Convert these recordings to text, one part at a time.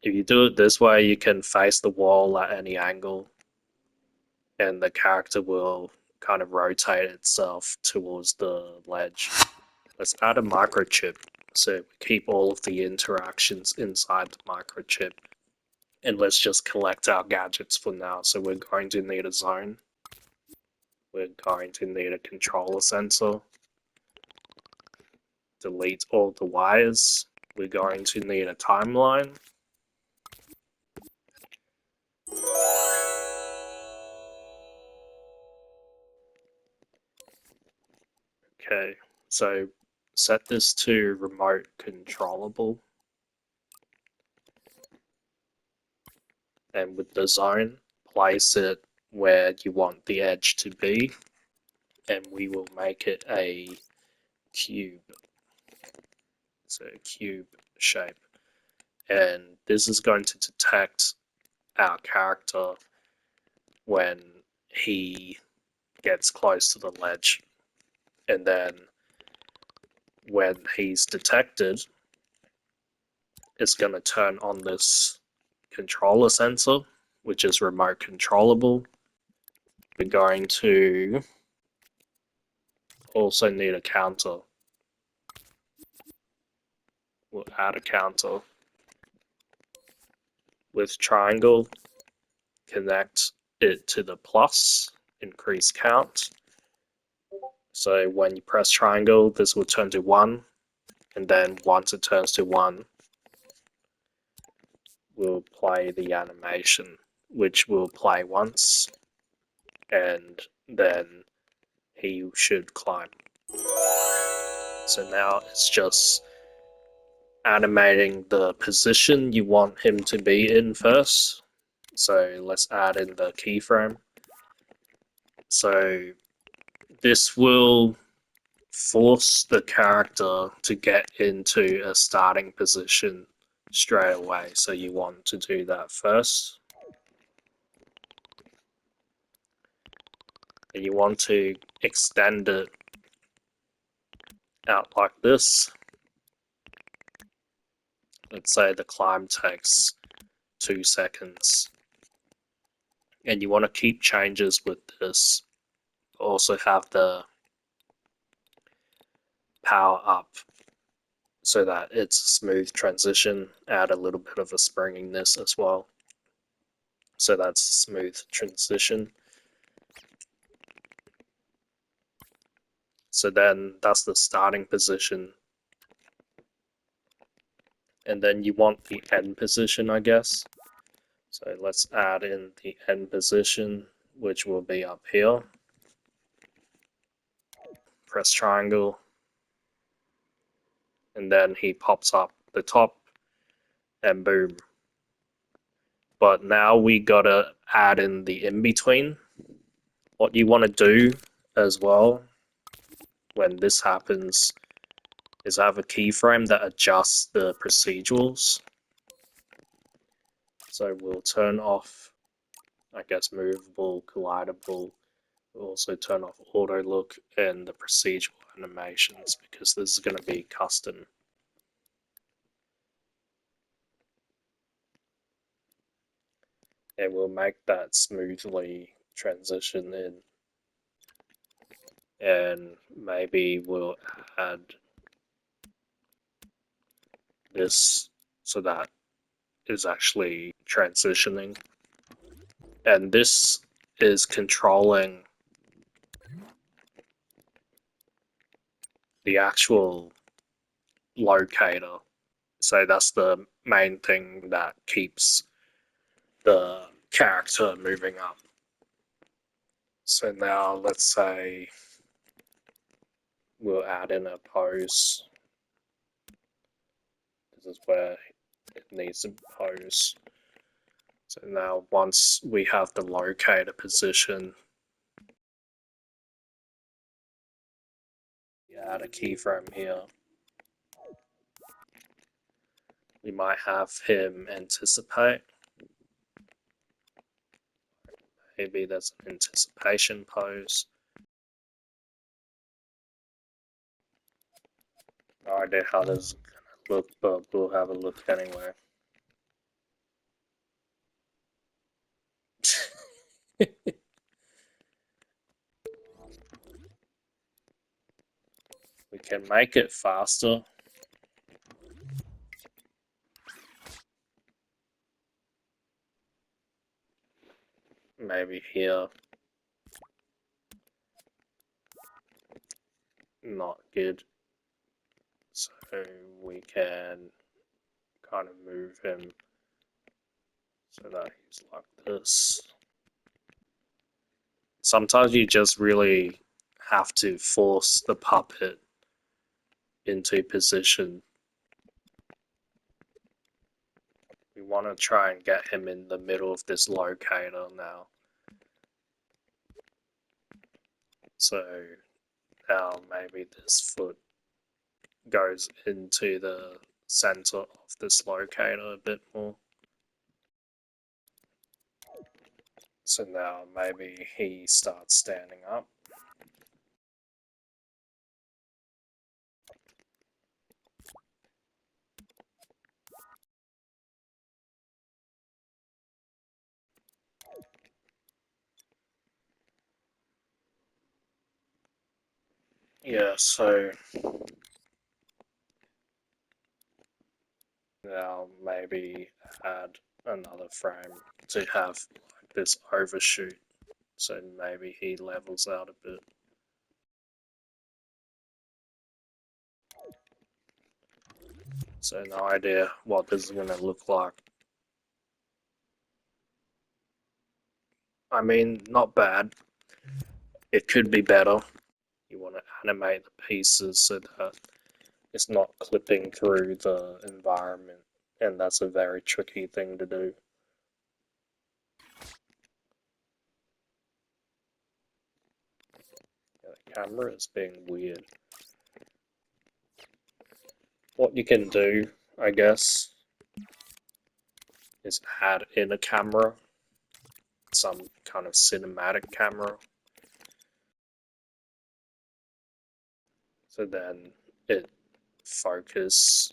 If you do it this way, you can face the wall at any angle, and the character will kind of rotate itself towards the ledge. Let's add a microchip so we keep all of the interactions inside the microchip. And let's just collect our gadgets for now. So we're going to need a zone. We're going to need a controller sensor. Delete all the wires. We're going to need a timeline. Okay, so set this to remote controllable. And with the zone, place it where you want the edge to be. And we will make it a cube. So cube shape. And this is going to detect our character when he gets close to the ledge. And then when he's detected, it's going to turn on this controller sensor, which is remote controllable. We're going to also need a counter. We'll add a counter. With triangle, connect it to the plus, increase count. So when you press triangle, this will turn to 1, and then once it turns to 1, we'll play the animation, which will play once, and then he should climb. So now it's just animating the position you want him to be in first. So let's add in the keyframe. So this will force the character to get into a starting position straight away. So you want to do that first. And you want to extend it out like this. Let's say the climb takes 2 seconds. And you want to keep changes with this. Also have the power up so that it's a smooth transition. Add a little bit of a springiness as well. So that's a smooth transition. So then that's the starting position. And then you want the end position, I guess. So let's add in the end position, which will be up here. Press triangle. And then he pops up the top, and boom. But now we gotta add in the in-between. What you want to do as well when this happens is have a keyframe that adjusts the procedurals. So we'll turn off, I guess, movable, collidable. We'll also turn off auto look and the procedural animations because this is going to be custom. And we'll make that smoothly transition in. And maybe we'll add this so that is actually transitioning. And this is controlling the actual locator. So that's the main thing that keeps the character moving up. So now let's say we'll add in a pose. This is where it needs to pose. So now once we have the locator position, we add a keyframe here. We might have him anticipate. Maybe there's an anticipation pose. No idea how this is gonna look, but we'll have a look anyway. We can make it faster. Maybe here. Not good. So we can kind of move him so that he's like this. Sometimes you just really have to force the puppet into position. We want to try and get him in the middle of this locator now. So now maybe this foot goes into the center of this locator a bit more. So now maybe he starts standing up. Yeah, so now maybe add another frame to have like this overshoot. So maybe he levels out a bit. So no idea what this is gonna look like. I mean, not bad. It could be better. You want to animate the pieces so that it's not clipping through the environment, and that's a very tricky thing to do. Yeah, the camera is being weird. What you can do, I guess, is add in a camera, some kind of cinematic camera. So then it focus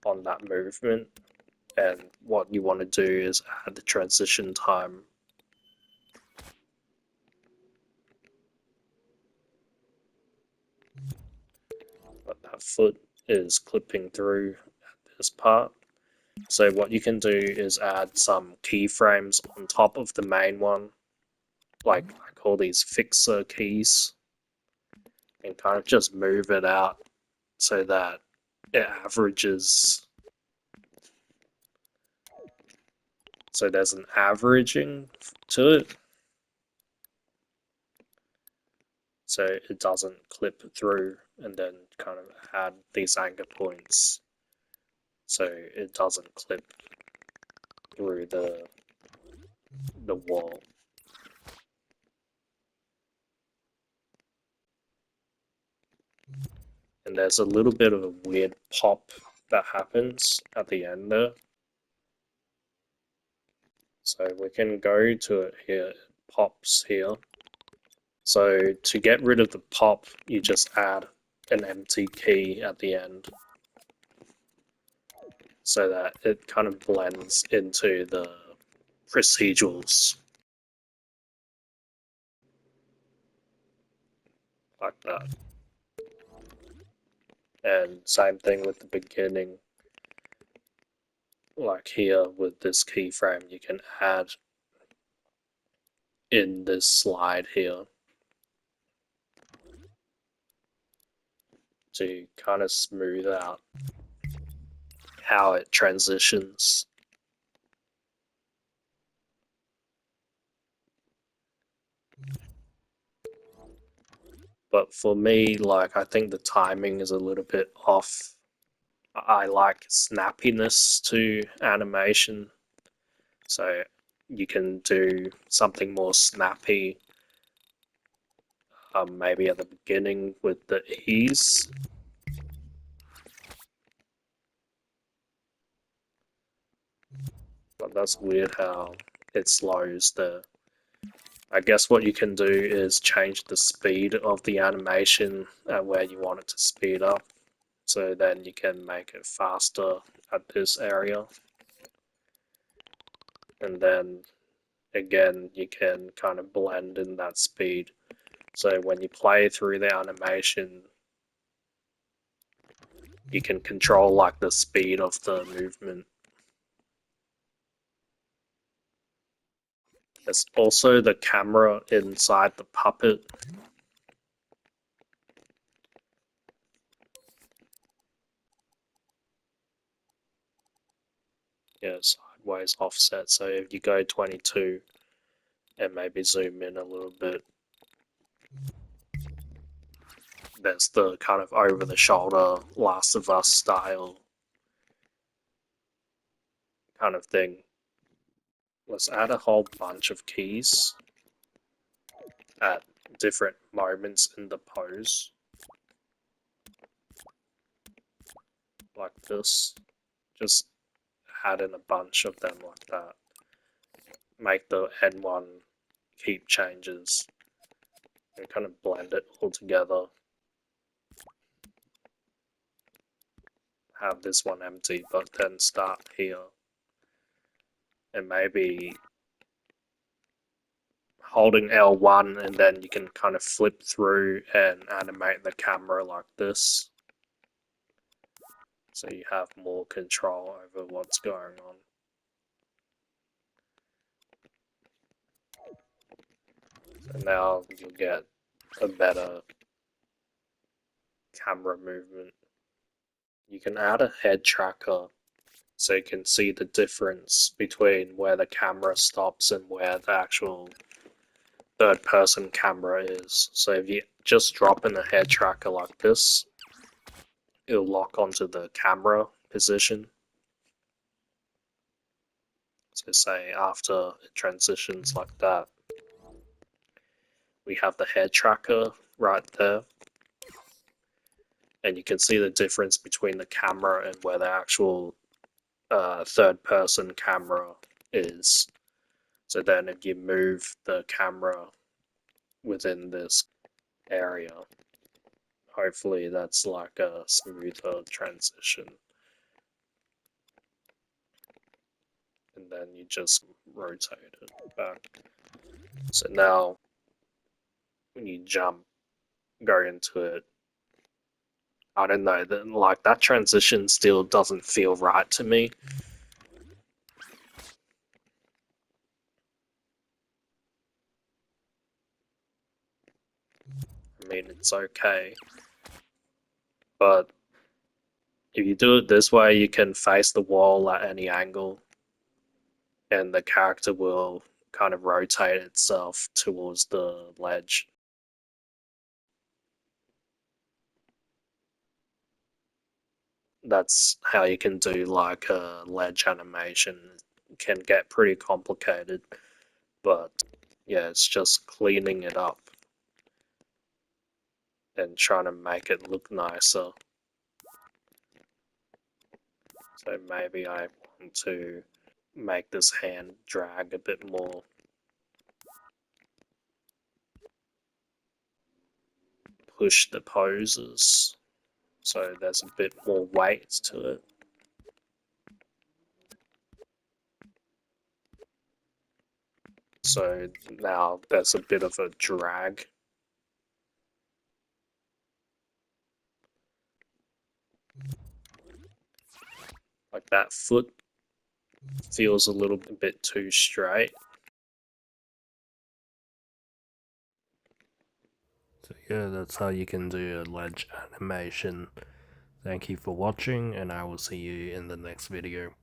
on that movement, and what you want to do is add the transition time. But that foot is clipping through at this part. So what you can do is add some keyframes on top of the main one, like I call these fixer keys, and kind of just move it out so that it averages. So there's an averaging to it, so it doesn't clip through, and then kind of add these anchor points so it doesn't clip through the wall. And there's a little bit of a weird pop that happens at the end there. So we can go to it here, it pops here. So to get rid of the pop, you just add an empty key at the end so that it kind of blends into the procedurals like that. And same thing with the beginning. Like here with this keyframe, you can add in this slide here to kind of smooth out how it transitions. But for me, like, I think the timing is a little bit off. I like snappiness to animation, so you can do something more snappy, maybe at the beginning with the ease. But that's weird how it slows there. I guess what you can do is change the speed of the animation at where you want it to speed up. So then you can make it faster at this area. And then again, you can kind of blend in that speed. So when you play through the animation, you can control like the speed of the movement. There's also the camera inside the puppet. Yeah, sideways offset. So if you go 22 and maybe zoom in a little bit, there's the kind of over the shoulder Last of Us style kind of thing. Let's add a whole bunch of keys at different moments in the pose. Like this. Just add in a bunch of them like that. Make the N1 keep changes and kind of blend it all together. Have this one empty, but then start here. And maybe holding L1 and then you can kind of flip through and animate the camera like this. So you have more control over what's going on. So now you'll get a better camera movement. You can add a head tracker so you can see the difference between where the camera stops and where the actual third person camera is. So if you just drop in a head tracker like this, it'll lock onto the camera position. So say after it transitions like that, we have the head tracker right there. And you can see the difference between the camera and where the actual third person camera is. So then if you move the camera within this area, hopefully that's like a smoother transition. And then you just rotate it back. So now when you jump, go into it, I don't know, like that transition still doesn't feel right to me. I mean, it's okay, but if you do it this way, you can face the wall at any angle, and the character will kind of rotate itself towards the ledge. That's how you can do like a ledge animation. It can get pretty complicated, but yeah, it's just cleaning it up and trying to make it look nicer. So maybe I want to make this hand drag a bit more. Push the poses so there's a bit more weight to it. So now there's a bit of a drag. Like that foot feels a little bit too straight. So yeah, that's how you can do a ledge animation. Thank you for watching, and I will see you in the next video.